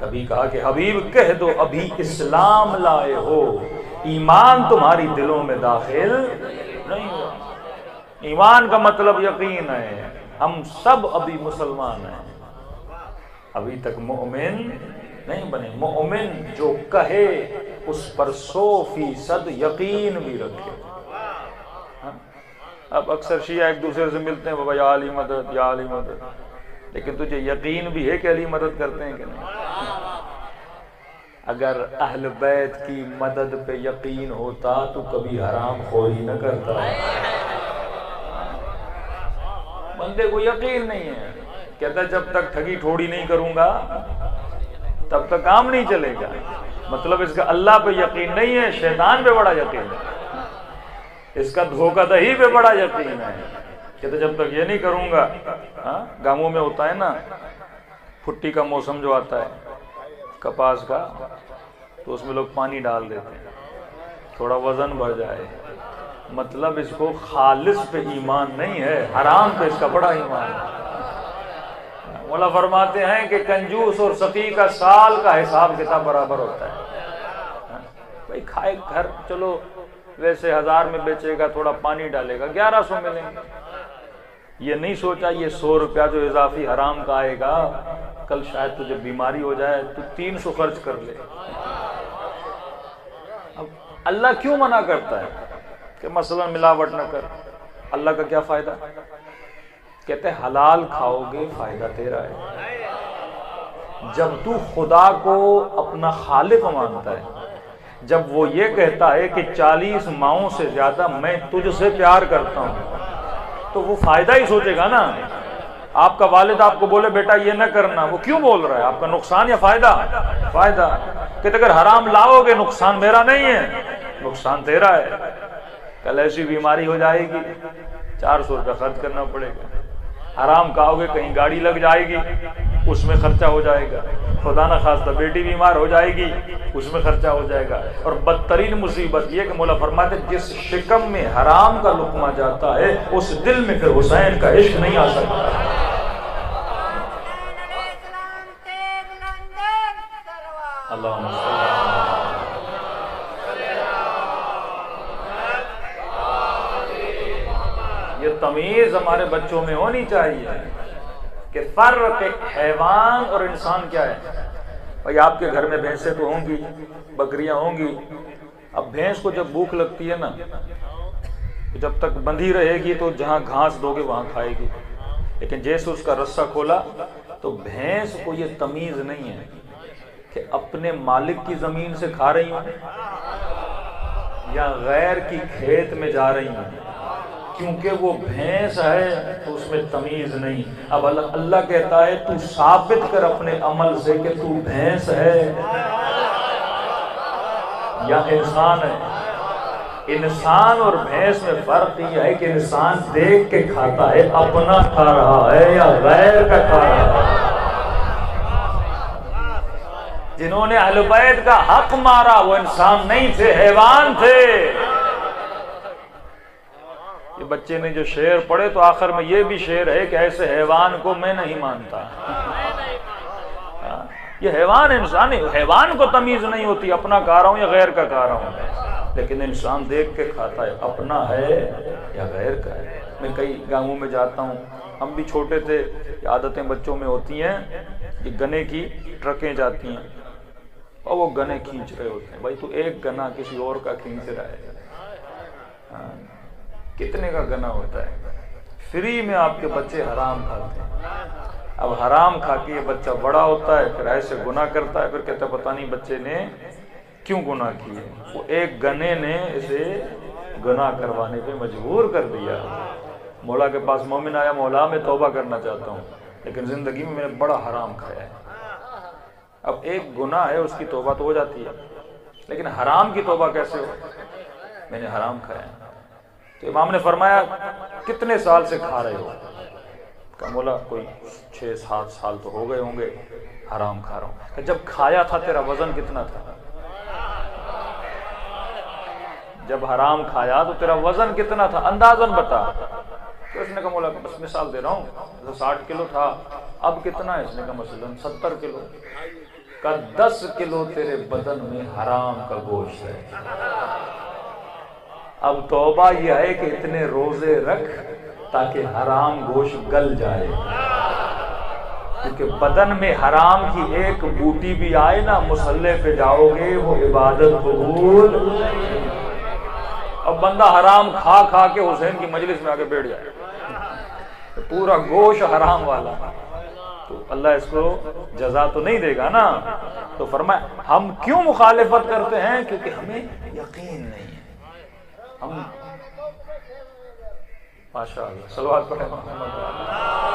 کبھی کہا کہ حبیب کہہ دو ابھی اسلام لائے ہو، ایمان تمہاری دلوں میں داخل نہیں ہوا۔ ایمان کا مطلب یقین ہے، ہم سب ابھی مسلمان ہیں، ابھی تک مومن نہیں بنے۔ مومن جو کہے اس پر 100% یقین بھی رکھے۔ اب اکثر شیعہ ایک دوسرے سے ملتے ہیں، بابا یا علی مدد یا علی مدد، لیکن تجھے یقین بھی ہے کہ علی مدد کرتے ہیں کہ نہیں؟ اگر اہل بیت کی مدد پہ یقین ہوتا تو کبھی حرام خوری نہ کرتا۔ بندے کو یقین نہیں ہے، کہتا ہے جب تک ٹھگی ٹھوڑی نہیں کروں گا تب تک کام نہیں چلے گا۔ مطلب اس کا اللہ پہ یقین نہیں ہے، شیطان پہ بڑا یقین ہے، اس کا دھوکہ دہی پہ بڑا یقین ہے۔ کہتے جب تک یہ نہیں کروں گا۔ گاؤں میں ہوتا ہے نا، پھٹی کا موسم جو آتا ہے کپاس کا، تو اس میں لوگ پانی ڈال دیتے ہیں تھوڑا وزن بڑھ جائے۔ مطلب اس کو خالص پہ ایمان نہیں ہے، حرام پہ اس کا بڑا ایمان ہے۔ مولا فرماتے ہیں کہ کنجوس اور سخی کا سال کا حساب کتاب برابر ہوتا ہے۔ بھائی کھائے گھر، چلو ویسے 1000 میں بیچے گا، تھوڑا پانی ڈالے گا 1100 ملیں گے۔ یہ نہیں سوچا یہ 100 روپیہ جو اضافی حرام کا آئے گا، کل شاید تجھے بیماری ہو جائے تو 300 خرچ کر لے۔ اب اللہ کیوں منع کرتا ہے کہ مثلا ملاوٹ نہ کر؟ اللہ کا کیا فائدہ؟ کہتے ہیں حلال کھاؤ گے فائدہ تیرا ہے۔ جب تو خدا کو اپنا خالق مانتا ہے، جب وہ یہ کہتا ہے کہ 40 ماؤں سے زیادہ میں تجھ سے پیار کرتا ہوں، تو وہ فائدہ ہی سوچے گا نا۔ آپ کا والد آپ کو بولے بیٹا یہ نہ کرنا، وہ کیوں بول رہا ہے؟ آپ کا نقصان یا فائدہ؟ فائدہ۔ کہتے اگر حرام لاؤ گے نقصان میرا نہیں ہے، نقصان تیرا ہے۔ کل ایسی بیماری ہو جائے گی 400 روپے خرچ کرنا پڑے گا۔ حرام کھاؤ گے کہیں گاڑی لگ جائے گی، اس میں خرچہ ہو جائے گا۔ خدا نہ خواستہ بیٹی بیمار ہو جائے گی، اس میں خرچہ ہو جائے گا۔ اور بدترین مصیبت یہ کہ مولا فرماتے جس شکم میں حرام کا لقمہ جاتا ہے اس دل میں پھر حسین کا عشق نہیں آ سکتا۔ اللہم صلی یہ تمیز ہمارے بچوں میں ہونی چاہیے کہ فرق حیوان اور انسان کیا ہے۔ بھائی آپ کے گھر میں بھینسیں تو ہوں گی، بکریاں ہوں گی۔ اب بھینس کو جب بھوک لگتی ہے نا، جب تک بندھی رہے گی تو جہاں گھاس دو گے وہاں کھائے گی، لیکن جیسے اس کا رسہ کھولا تو بھینس کو یہ تمیز نہیں ہے کہ اپنے مالک کی زمین سے کھا رہی ہوں یا غیر کی کھیت میں جا رہی ہوں، کیونکہ وہ بھینس ہے تو اس میں تمیز نہیں۔ اب اللہ کہتا ہے تو ثابت کر اپنے عمل سے کہ تو بھینس ہے یا انسان ہے۔ انسان اور بھینس میں فرق یہ ہے کہ انسان دیکھ کے کھاتا ہے، اپنا کھا رہا ہے یا غیر کا کھا رہا ہے۔ جنہوں نے اہل بیت کا حق مارا وہ انسان نہیں تھے، حیوان تھے۔ یہ بچے نے جو شعر پڑھے تو آخر میں یہ بھی شعر ہے کہ ایسے حیوان کو میں نہیں مانتا۔ یہ حیوان انسان ہے، حیوان کو تمیز نہیں ہوتی اپنا کھا رہا ہوں یا غیر کا کھا رہا ہوں، لیکن انسان دیکھ کے کھاتا ہے اپنا ہے یا غیر کا ہے۔ میں کئی گاؤں میں جاتا ہوں، ہم بھی چھوٹے تھے، عادتیں بچوں میں ہوتی ہیں کہ گنے کی ٹرکیں جاتی ہیں اور وہ گنے کھینچ رہے ہوتے ہیں۔ بھائی تو ایک گنا کسی اور کا کھینچ رہا ہے، کتنے کا گنا ہوتا ہے؟ فری میں آپ کے بچے حرام کھاتے ہیں۔ اب حرام کھا کے یہ بچہ بڑا ہوتا ہے، پھر ایسے گناہ کرتا ہے، پھر کہتا ہے پتہ نہیں بچے نے کیوں گناہ کیے۔ وہ ایک گنے نے اسے گناہ کروانے پہ مجبور کر دیا۔ مولا کے پاس مومن آیا، مولا میں توبہ کرنا چاہتا ہوں لیکن زندگی میں نے بڑا حرام کھایا ہے۔ اب ایک گناہ ہے، اس کی توبہ تو ہو جاتی ہے، لیکن حرام کی توبہ کیسے ہو؟ میں نے حرام کھایا ہے۔ تو امام نے فرمایا کتنے سال سے کھا رہے ہو؟ کہا مولا کوئی 6-7 سال تو ہو گئے ہوں گے حرام کھا رہا ہوں۔ کہ جب کھایا تھا تیرا وزن کتنا تھا؟ جب حرام کھایا تو تیرا وزن کتنا تھا؟ اندازاً بتا۔ تو اس نے کہا مولا بس مثال دے رہا ہوں، 60 کلو تھا، اب کتنا ہے؟ اس نے کہا مثلاً 70 کلو۔ کہ 10 کلو تیرے بدن میں حرام کا گوشت ہے. اب توبہ یہ ہے کہ اتنے روزے رکھ تاکہ حرام گوشت گل جائے، کیونکہ بدن میں حرام کی ایک بوٹی بھی آئے نا، مصلی پہ جاؤ گے وہ عبادت قبول. اب بندہ حرام کھا کھا کے حسین کی مجلس میں آ کے بیٹھ جائے، پورا گوشت حرام والا، تو اللہ اس کو جزا تو نہیں دے گا نا. تو فرمایا ہم کیوں مخالفت کرتے ہیں؟ کیونکہ ہمیں یقین نہیں ہے. ہم ماشاء اللہ صلوات پڑھیں محمد.